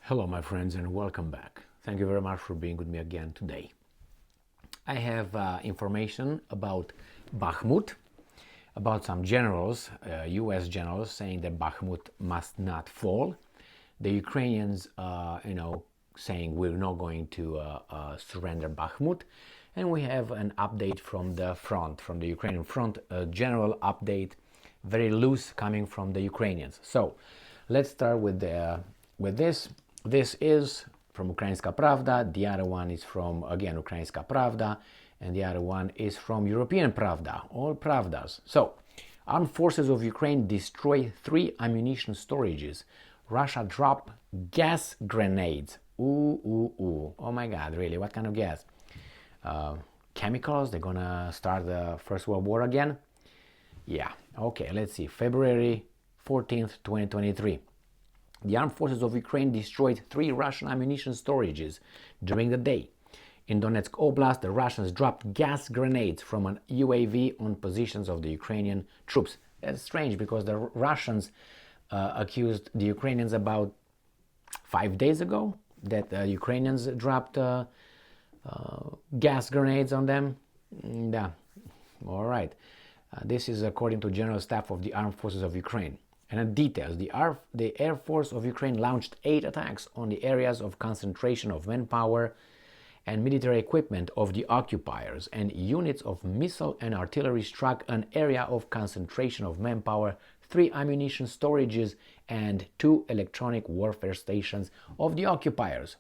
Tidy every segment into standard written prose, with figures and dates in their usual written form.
Hello, my friends, and welcome back. Thank you very much for being with me again today. I have information about Bakhmut, about some generals, US generals, saying that Bakhmut must not fall. The Ukrainians, saying we're not going to surrender Bakhmut. And we have an update from the front, from the Ukrainian front, a general update, very loose, coming from the Ukrainians. So let's start with this. This is from Ukrainska Pravda, the other one is from, again, Ukrainska Pravda, and the other one is from European Pravda, all Pravdas. So, armed forces of Ukraine destroy 3 ammunition storages. Russia dropped gas grenades. Ooh. Oh my God, really? What kind of gas? Chemicals? They're gonna start the First World War again? Yeah, okay, let's see. February 14th, 2023. The armed forces of Ukraine destroyed 3 Russian ammunition storages during the day. In Donetsk Oblast, the Russians dropped gas grenades from an UAV on positions of the Ukrainian troops. That's strange because the Russians accused the Ukrainians about 5 days ago that the Ukrainians dropped gas grenades on them. Yeah, all right. This is according to General Staff of the Armed Forces of Ukraine. And in details, the Air Force of Ukraine launched 8 attacks on the areas of concentration of manpower and military equipment of the occupiers, and units of missile and artillery struck an area of concentration of manpower, 3 ammunition storages, and 2 electronic warfare stations of the occupiers.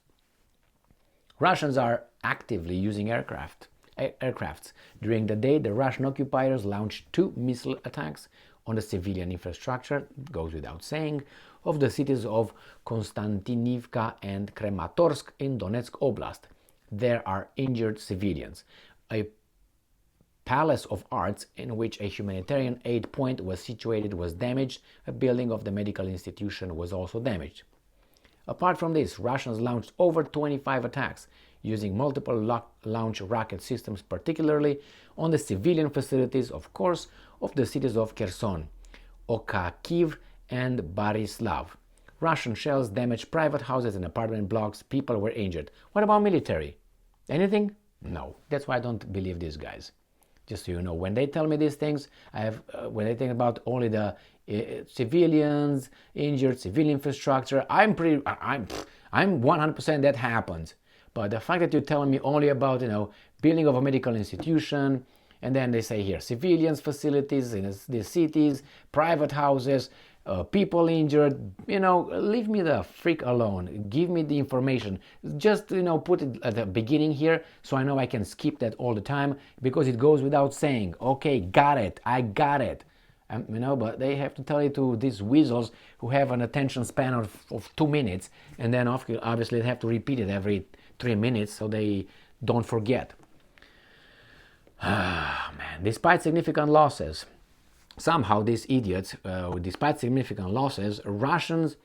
Russians are actively using aircrafts. During the day, the Russian occupiers launched 2 missile attacks on the civilian infrastructure, goes without saying, of the cities of Konstantinivka and Krematorsk in Donetsk Oblast. There are injured civilians. A palace of arts in which a humanitarian aid point was situated was damaged. A building of the medical institution was also damaged. Apart from this, Russians launched over 25 attacks using multiple launch rocket systems, particularly on the civilian facilities, of course, of the cities of Kherson, Okakiv, and Borislav. Russian shells damaged private houses and apartment blocks. People were injured. What about military? Anything? No. That's why I don't believe these guys. Just so you know, when they tell me these things, when they think about only the civilians, injured civilian infrastructure, I'm 100% that happens. But the fact that you're telling me only about, building of a medical institution, and then they say here, civilians facilities in the cities, private houses, people injured, leave me the freak alone. Give me the information. Just, put it at the beginning here so I know I can skip that all the time, because it goes without saying, okay, got it, I got it. But they have to tell it to these weasels who have an attention span of 2 minutes, and then obviously they have to repeat it every 3 minutes so they don't forget. Man, despite significant losses, somehow these idiots, despite significant losses, Russians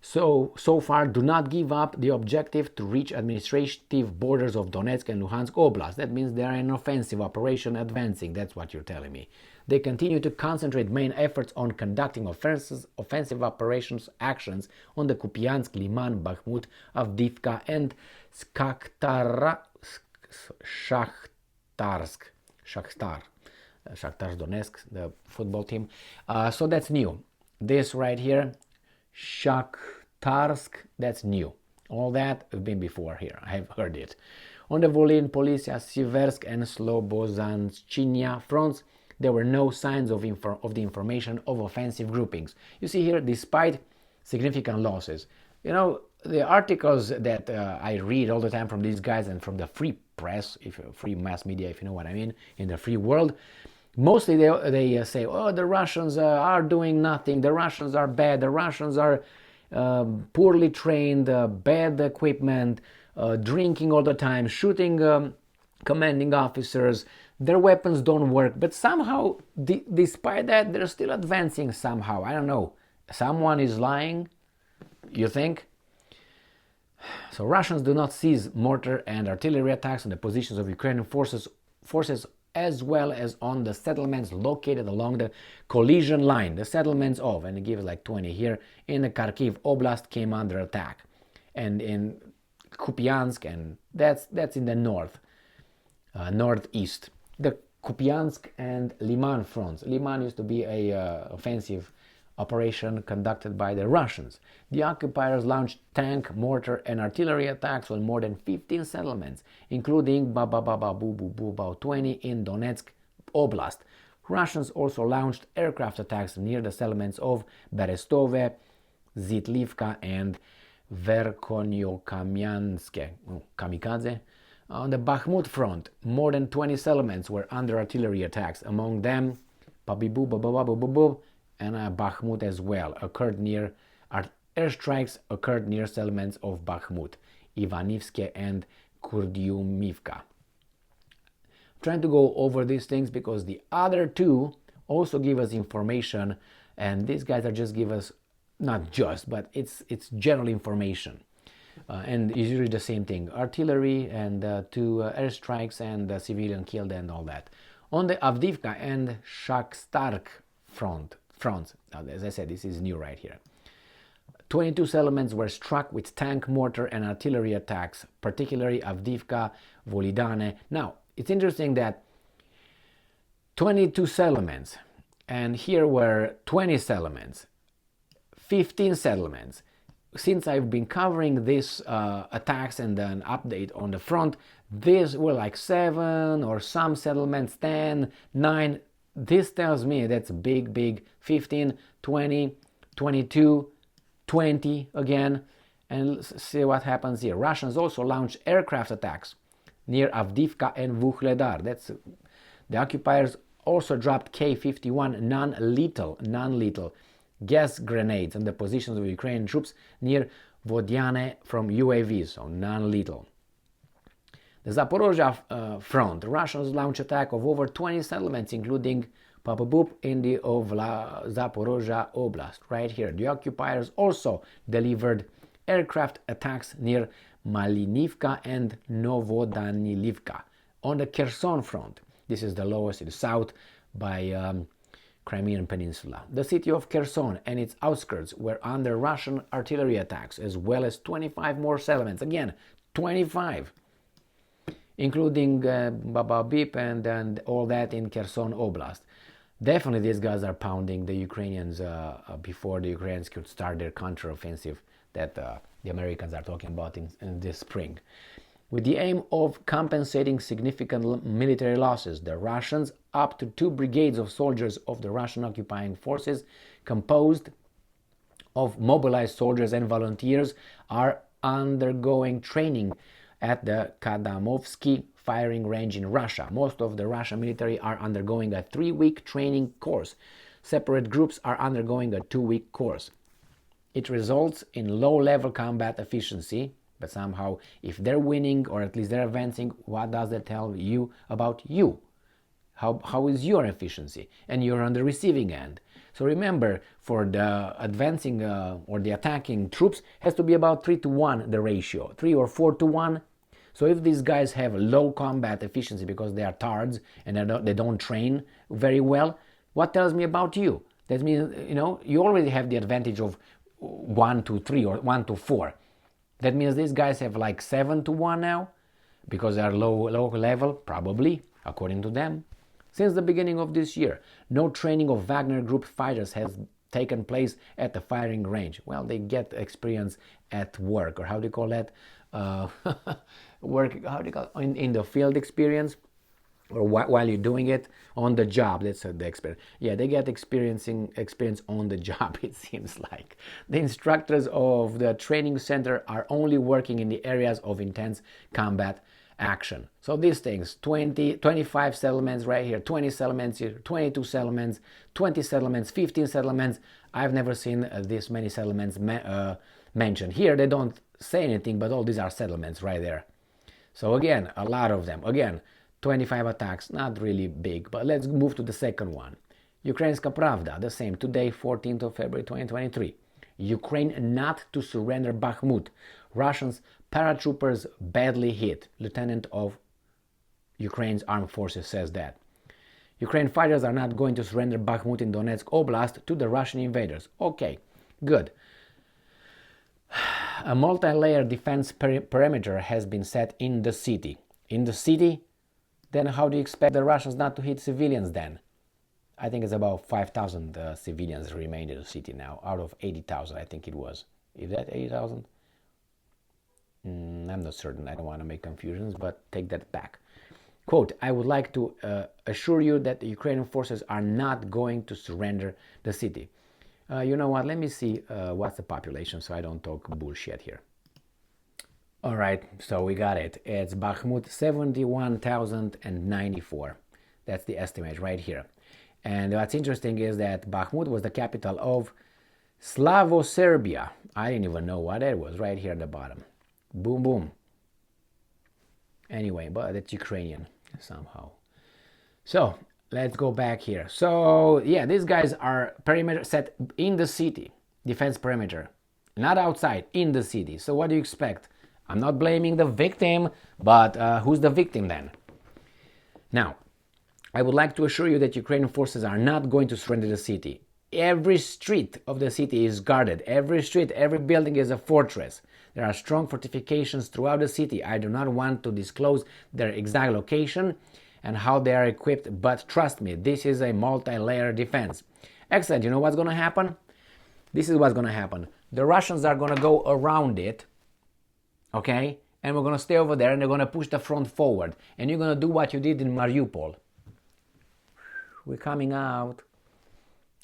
so far do not give up the objective to reach administrative borders of Donetsk and Luhansk Oblast. That means they are in offensive operation advancing. That's what you're telling me. They continue to concentrate main efforts on conducting offensive operations actions on the Kupiansk, Liman, Bakhmut, Avdiivka, and Shakhtar Donetsk, the football team. So that's new. This right here, Shakhtarsk, that's new. All that have been before here. I have heard it. On the Volyn, Polisia, Siversk, and Slobozhanskaya fronts, there were no signs of the information of offensive groupings. You see here, despite significant losses, the articles that I read all the time from these guys and from the free press, free mass media, if you know what I mean, in the free world, mostly they say, oh, the Russians are doing nothing, the Russians are bad, the Russians are poorly trained, bad equipment, drinking all the time, shooting commanding officers, their weapons don't work, but somehow, despite that, they're still advancing somehow. I don't know. Someone is lying, you think? So Russians do not cease mortar and artillery attacks on the positions of Ukrainian forces as well as on the settlements located along the collision line. The settlements of, and it gives like 20 here, in the Kharkiv Oblast came under attack. and in Kupiansk, and that's in the northeast. The Kupiansk and Liman fronts. Liman used to be a offensive operation conducted by the Russians. The occupiers launched tank, mortar, and artillery attacks on more than 15 settlements, including Bababababububau 20 in Donetsk Oblast. Russians also launched aircraft attacks near the settlements of Berestove, Zitlivka, and Verkhonyokamyanske. Kamikaze. On the Bakhmut front, more than 20 settlements were under artillery attacks. Among them, Babibub and Bakhmut as well airstrikes occurred near settlements of Bakhmut, Ivanivske, and Kurdyumivka. I'm trying to go over these things because the other two also give us information, and these guys are just give us not just, but it's general information. And it's usually the same thing: artillery and two airstrikes and civilian killed and all that. On the Avdiivka and Shakhtarsk fronts, as I said, this is new right here. 22 settlements were struck with tank, mortar, and artillery attacks, particularly Avdiivka, Volidane. Now, it's interesting that 22 settlements, and here were 20 settlements, 15 settlements. Since I've been covering these attacks and an update on the front, these were like 7 or some settlements, 10, 9. This tells me that's big, 15, 20, 22, 20 again. And let's see what happens here. Russians also launched aircraft attacks near Avdiivka and Vuhledar. That's the occupiers also dropped K-51 non-lethal gas grenades on the positions of Ukrainian troops near Vodiane from UAVs, so non-lethal. The Zaporozhye front, Russians launched attack of over 20 settlements, including Papabup in the Zaporozhye Oblast, right here. The occupiers also delivered aircraft attacks near Malinivka and Novodanilivka. On the Kherson front, this is the lowest in the south by Crimean Peninsula. The city of Kherson and its outskirts were under Russian artillery attacks, as well as 25 more settlements. Again, 25, including Bababip and all that in Kherson Oblast. Definitely these guys are pounding the Ukrainians before the Ukrainians could start their counteroffensive that the Americans are talking about in this spring. With the aim of compensating significant military losses, the Russians, up to 2 brigades of soldiers of the Russian occupying forces, composed of mobilized soldiers and volunteers, are undergoing training at the Kadamovsky firing range in Russia. Most of the Russian military are undergoing a 3-week training course. Separate groups are undergoing a 2-week course. It results in low-level combat efficiency, but somehow if they're winning or at least they're advancing, what does that tell you about you? How is your efficiency? And you're on the receiving end. So remember, for the advancing or the attacking troops, has to be about 3-to-1 the ratio, 3 or 4-to-1. So if these guys have low combat efficiency because they are tards and they don't train very well, what tells me about you? That means, you already have the advantage of 1-to-3 or 1-to-4. That means these guys have like 7-to-1 now because they are low level, probably, according to them. Since the beginning of this year, no training of Wagner Group fighters has taken place at the firing range. Well, they get experience at work, or how do you call that? Work, how do you call it? In the field experience, or while you're doing it on the job. That's the experience. Yeah, they get experience on the job, it seems like. The instructors of the training center are only working in the areas of intense combat action. So these things, 25 settlements right here, 20 settlements here, 22 settlements, 20 settlements, 15 settlements. I've never seen this many settlements mentioned. Here they don't say anything, but all these are settlements right there. So again, a lot of them. Again, 25 attacks, not really big, but let's move to the second one. Ukrainska Pravda, the same, today, 14th of February 2023. Ukraine not to surrender Bakhmut. Russians paratroopers badly hit. Lieutenant of Ukraine's armed forces says that. Ukraine fighters are not going to surrender Bakhmut in Donetsk Oblast to the Russian invaders. Okay, good. A multi-layer defense perimeter has been set in the city. In the city? Then how do you expect the Russians not to hit civilians then? I think it's about 5,000 civilians remain in the city now, out of 80,000, I think it was. Is that 80,000? I'm not certain. I don't want to make confusions, but take that back. Quote, I would like to assure you that the Ukrainian forces are not going to surrender the city. You know what? Let me see what's the population so I don't talk bullshit here. All right, so we got it. It's Bakhmut, 71,094. That's the estimate right here. And what's interesting is that Bakhmut was the capital of Slavo-Serbia. I didn't even know what it was, right here at the bottom. Boom, boom. Anyway, but it's Ukrainian somehow. So let's go back here. So yeah, these guys are perimeter set in the city, defense perimeter, not outside, in the city. So what do you expect? I'm not blaming the victim, but who's the victim then? Now, I would like to assure you that Ukrainian forces are not going to surrender the city. Every street of the city is guarded. Every street, every building is a fortress. There are strong fortifications throughout the city. I do not want to disclose their exact location and how they are equipped, but trust me, this is a multi-layer defense. Excellent. You know what's going to happen? This is what's going to happen. The Russians are going to go around it, okay? And we're going to stay over there, and they're going to push the front forward. And you're going to do what you did in Mariupol. We're coming out.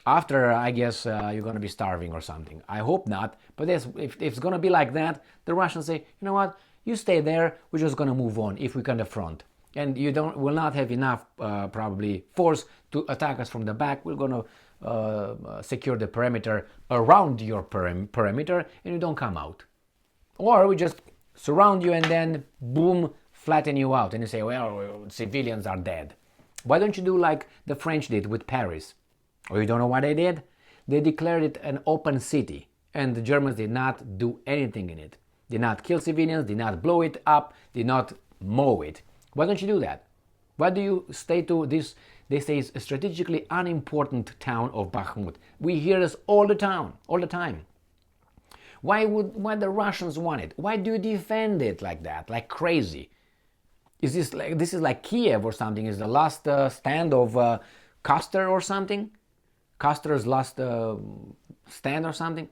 After, I guess, you're going to be starving or something. I hope not. But if it's going to be like that, the Russians say, you know what? You stay there. We're just going to move on if we can the front. And you will not have enough, probably, force to attack us from the back. We're going to secure the perimeter around your perimeter, and you don't come out. Or we just surround you and then, boom, flatten you out. And you say, well, civilians are dead. Why don't you do like the French did with Paris? Or you don't know what they did? They declared it an open city, and the Germans did not do anything in it. Did not kill civilians, did not blow it up, did not mow it. Why don't you do that? Why do you stay to this, they say, it's a strategically unimportant town of Bakhmut? We hear this all the time. Why the Russians want it? Why do you defend it like that, like crazy? Is this like Kiev or something? Is the last stand of Custer or something? Custer's last stand or something?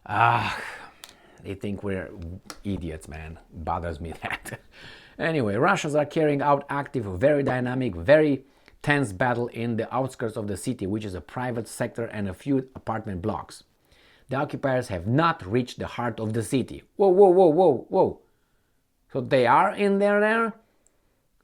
They think we're idiots, man. Bothers me that. Anyway, Russians are carrying out active, very dynamic, very tense battle in the outskirts of the city, which is a private sector and a few apartment blocks. The occupiers have not reached the heart of the city. Whoa. So they are in there?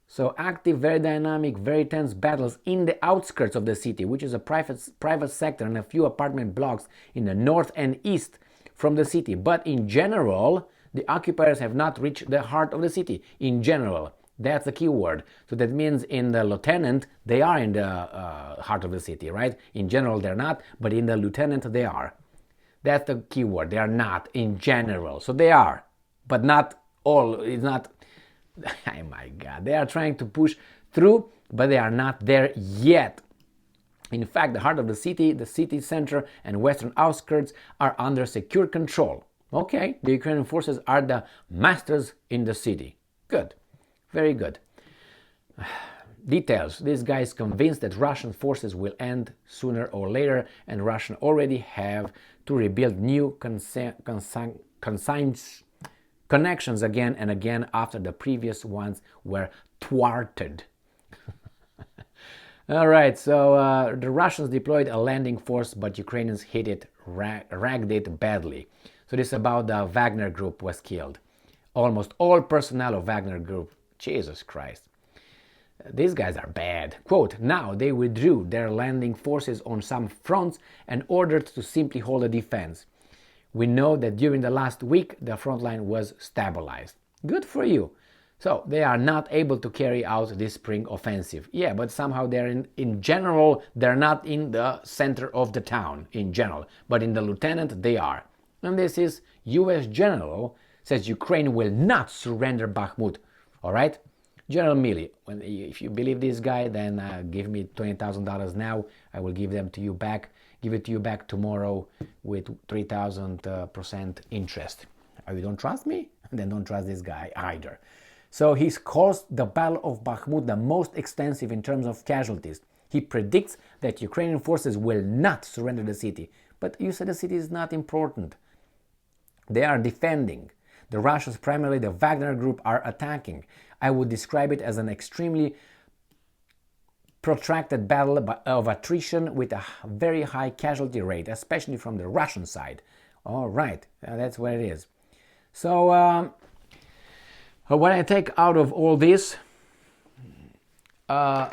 So active, very dynamic, very tense battles in the outskirts of the city, which is a private sector and a few apartment blocks in the north and east from the city. But in general, the occupiers have not reached the heart of the city. In general, that's the key word. So that means in the lieutenant, they are in the heart of the city, right? In general, they're not, but in the lieutenant, they are. That's the key word. They are not in general. So they are, but not all. It's not. Oh my God. They are trying to push through, but they are not there yet. In fact, the heart of the city center and western outskirts are under secure control. Okay, the Ukrainian forces are the masters in the city. Good. Very good. Details. This guy is convinced that Russian forces will end sooner or later, and Russians already have to rebuild new connections again and again after the previous ones were thwarted. All right, so the Russians deployed a landing force, but Ukrainians hit it, ragged it badly. So this is about the Wagner group was killed. Almost all personnel of Wagner group. Jesus Christ. These guys are bad. Quote, now they withdrew their landing forces on some fronts and ordered to simply hold a defense. We know that during the last week, the front line was stabilized. Good for you. So they are not able to carry out this spring offensive. Yeah, but somehow they're in general, they're not in the center of the town in general, but in the lieutenant they are. And this is U.S. General says Ukraine will not surrender Bakhmut. All right? General Milley, if you believe this guy, then give me $20,000 now. I will give them to you back give it to you back tomorrow with 3,000% interest. Oh, you don't trust me? Then don't trust this guy either. So he calls the Battle of Bakhmut the most extensive in terms of casualties. He predicts that Ukrainian forces will not surrender the city. But you said the city is not important. They are defending. The Russians, primarily the Wagner group, are attacking. I would describe it as an extremely protracted battle of attrition with a very high casualty rate, especially from the Russian side. All right, that's what it is. So what I take out of all this, the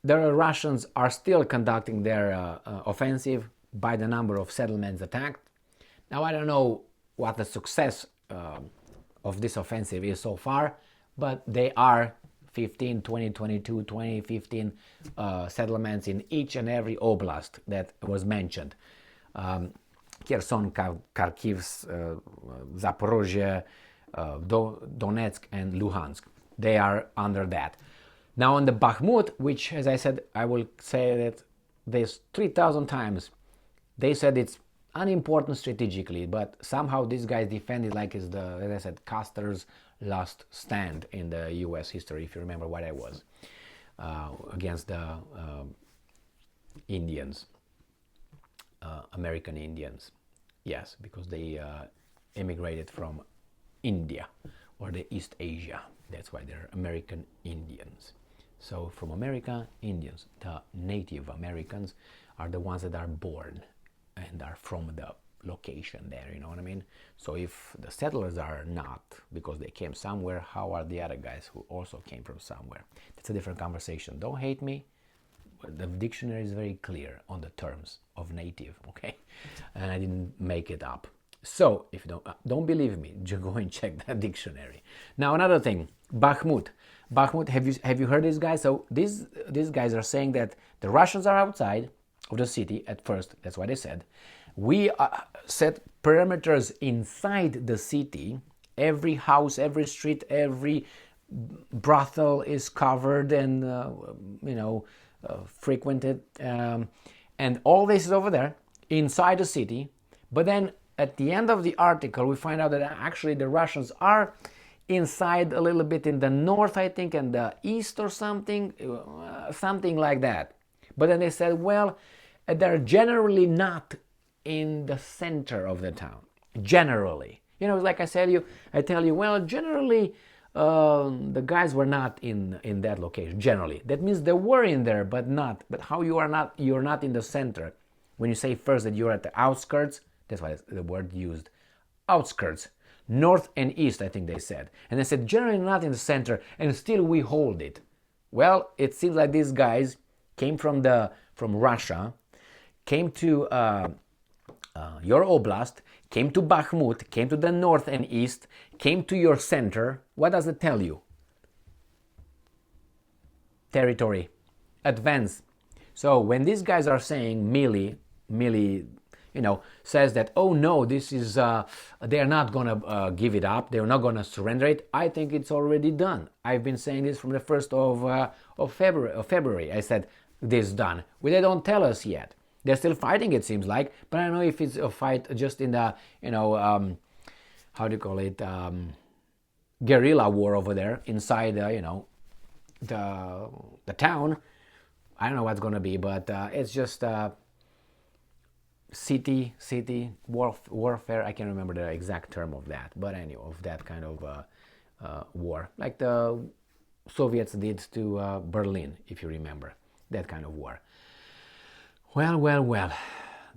Russians are still conducting their offensive by the number of settlements attacked. Now, I don't know what the success of this offensive is so far, but they are 15, 20, 22, 20, 15 settlements in each and every oblast that was mentioned. Kherson, Kharkiv, Zaporozhye, Donetsk and Luhansk. They are under that. Now on the Bakhmut, which, as I said, I will say that there's 3,000 times. They said it's unimportant strategically, but somehow these guys defend it like it's the, as I said, Custer's last stand in the U.S. history, if you remember what I was, against the Indians, American Indians. Yes, because they immigrated from India or the East Asia. That's why they're American Indians. So from America, Indians, the Native Americans are the ones that are born and are from the location there, you know what I mean? So if the settlers are not, because they came somewhere, how are the other guys who also came from somewhere? That's a different conversation. Don't hate me. The dictionary is very clear on the terms of native, okay? And I didn't make it up. So if you don't believe me, just go and check the dictionary. Now another thing, Bakhmut. Bakhmut, have you heard these guys? So these guys are saying that the Russians are outside of the city at first. That's what they said. We set perimeters inside the city. Every house, every street, every brothel is covered and frequented, and all this is over there inside the city. But then at the end of the article, we find out that actually the Russians are inside a little bit in the north, I think, and the east or something like that. But then they said, well, they're generally not in the center of the town. Generally, like I tell you, well, generally the guys were not in that location. Generally, that means they were in there, but not. But how you're not in the center. When you say first that you're at the outskirts, that's why the word used, outskirts, north and east, I think they said. And they said generally not in the center, and still we hold it. Well, it seems like these guys came from Russia, came to your oblast, came to Bakhmut, came to the north and east, came to your center. What does it tell you? Territory, advance. So when these guys are saying Milley, says that, oh no, this is, they're not gonna give it up, they're not gonna surrender it. I think it's already done. I've been saying this from the 1st of February. I said this is done. Well, they don't tell us yet. They're still fighting, it seems like, but I don't know if it's a fight just in the, how do you call it, guerrilla war over there inside, the town. I don't know what's going to be, but it's just city warfare. I can't remember the exact term of that, but anyway, of that kind of war, like the Soviets did to Berlin, if you remember, that kind of war. Well,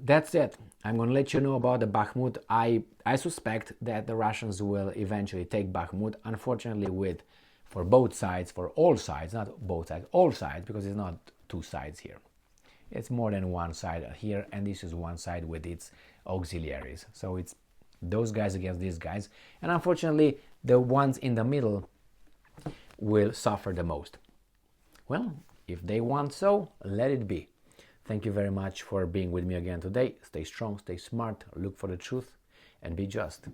that's it. I'm going to let you know about the Bakhmut. I suspect that the Russians will eventually take Bakhmut, unfortunately for both sides, for all sides, not both sides, all sides, because it's not two sides here. It's more than one side here, and this is one side with its auxiliaries. So it's those guys against these guys, and unfortunately the ones in the middle will suffer the most. Well, if they want so, let it be. Thank you very much for being with me again today. Stay strong, stay smart, look for the truth, and be just.